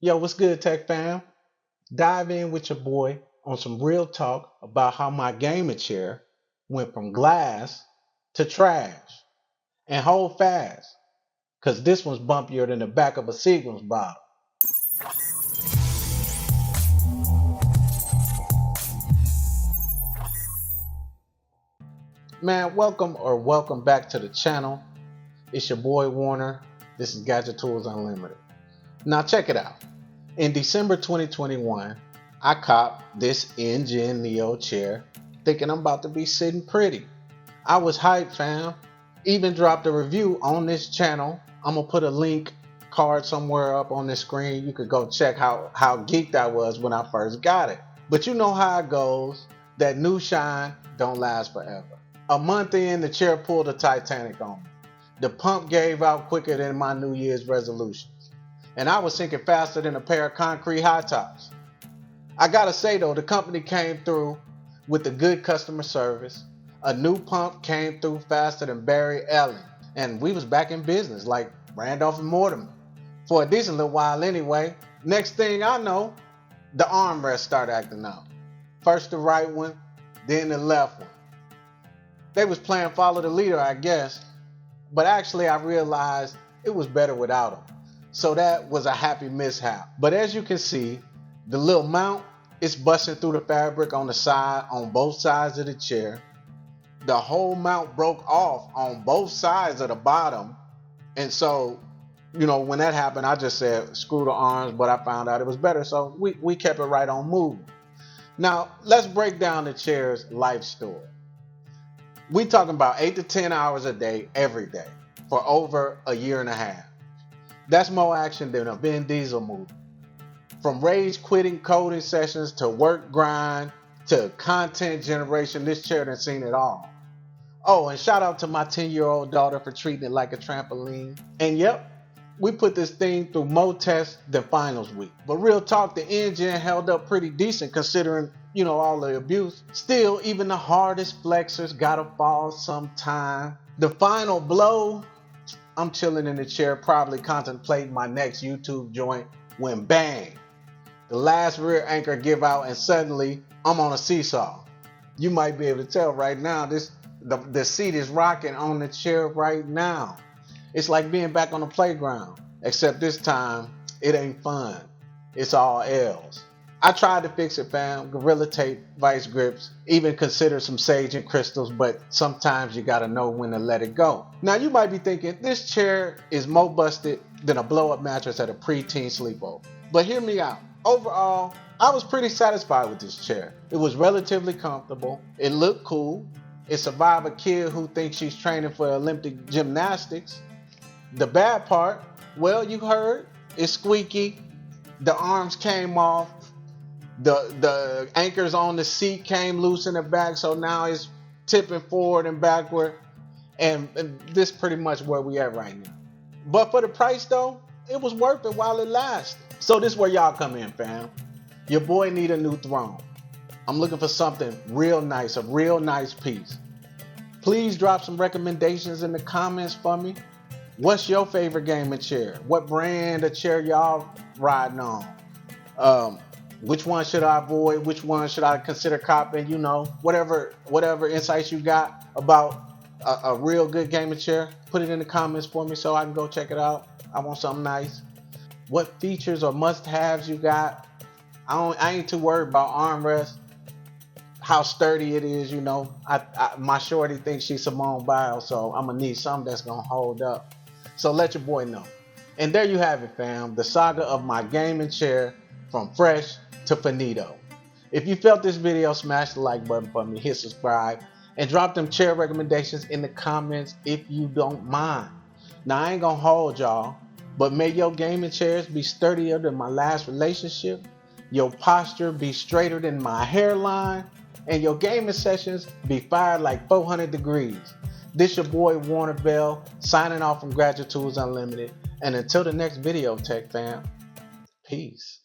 Yo, what's good, TechFam? Dive in with your boy on some real talk about how my gaming chair went from glass to trash. And hold fast, because this one's bumpier than the back of a Seagram's bottle. Man, welcome back to the channel. It's your boy Warner. This is Gadgetools Unlimited. Now, check it out. In December 2021, I copped this Engine Neo chair thinking I'm about to be sitting pretty. I was hyped, fam. Even dropped a review on this channel. I'm gonna put a link card somewhere up on the screen. You could go check how geeked I was when I first got it. But you know how it goes. That new shine don't last forever. A month in, the chair pulled a Titanic on me. The pump gave out quicker than my New Year's resolutions. And I was sinking faster than a pair of concrete hot tops. I gotta say though, the company came through with the good customer service. A new pump came through faster than Barry Allen. And we was back in business like Randolph and Mortimer. For a decent little while anyway. Next thing I know, the armrest started acting up. First the right one, then the left one. They was playing follow the leader, I guess. But actually I realized it was better without them. So that was a happy mishap. But as you can see, the little mount is busting through the fabric on the side, on both sides of the chair. The whole mount broke off on both sides of the bottom. And so, when that happened, I just said, screw the arms, but I found out it was better. So we kept it right on moving. Now, let's break down the chair's life story. We talking about 8 to 10 hours a day, every day, for over a year and a half. That's more action than a Vin Diesel movie. From rage quitting coding sessions to work grind to content generation, this chair done seen it all. Oh, and shout out to my 10-year-old daughter for treating it like a trampoline. And yep, we put this thing through more tests than finals week. But real talk, the engine held up pretty decent considering, all the abuse. Still, even the hardest flexors gotta fall sometime. The final blow, I'm chilling in the chair, probably contemplating my next YouTube joint when bang, the last rear anchor give out and suddenly I'm on a seesaw. You might be able to tell right now, the seat is rocking on the chair right now. It's like being back on the playground, except this time it ain't fun. It's all L's. I tried to fix it, fam. Gorilla tape, vice grips, even consider some sage and crystals, but sometimes you gotta know when to let it go. Now you might be thinking, this chair is more busted than a blow-up mattress at a preteen sleepover. But hear me out. Overall, I was pretty satisfied with this chair. It was relatively comfortable. It looked cool. It survived a kid who thinks she's training for Olympic gymnastics. The bad part, well, you heard, it's squeaky. The arms came off. The anchors on the seat came loose in the back, so now it's tipping forward and backward. And this pretty much where we at right now. But for the price though, it was worth it while it lasted. So this is where y'all come in, fam. Your boy need a new throne. I'm looking for something real nice, a real nice piece. Please drop some recommendations in the comments for me. What's your favorite gaming chair? What brand of chair y'all riding on? Which one should I avoid? Which one should I consider copping? Whatever insights you got about a real good gaming chair, put it in the comments for me so I can go check it out. I want something nice. What features or must-haves you got? I ain't too worried about armrest, how sturdy it is. My shorty thinks she's Simone Biles, so I'm gonna need something that's gonna hold up. So let your boy know. And there you have it, fam. The saga of my gaming chair from fresh to finito. If you felt this video, smash the like button for me, hit subscribe, and drop them chair recommendations in the comments if you don't mind. Now, I ain't gonna hold y'all, but may your gaming chairs be sturdier than my last relationship, your posture be straighter than my hairline, and your gaming sessions be fired like 400 degrees. This your boy Warner Bell, signing off from Gadgetools Unlimited, and until the next video, Tech Fam, peace.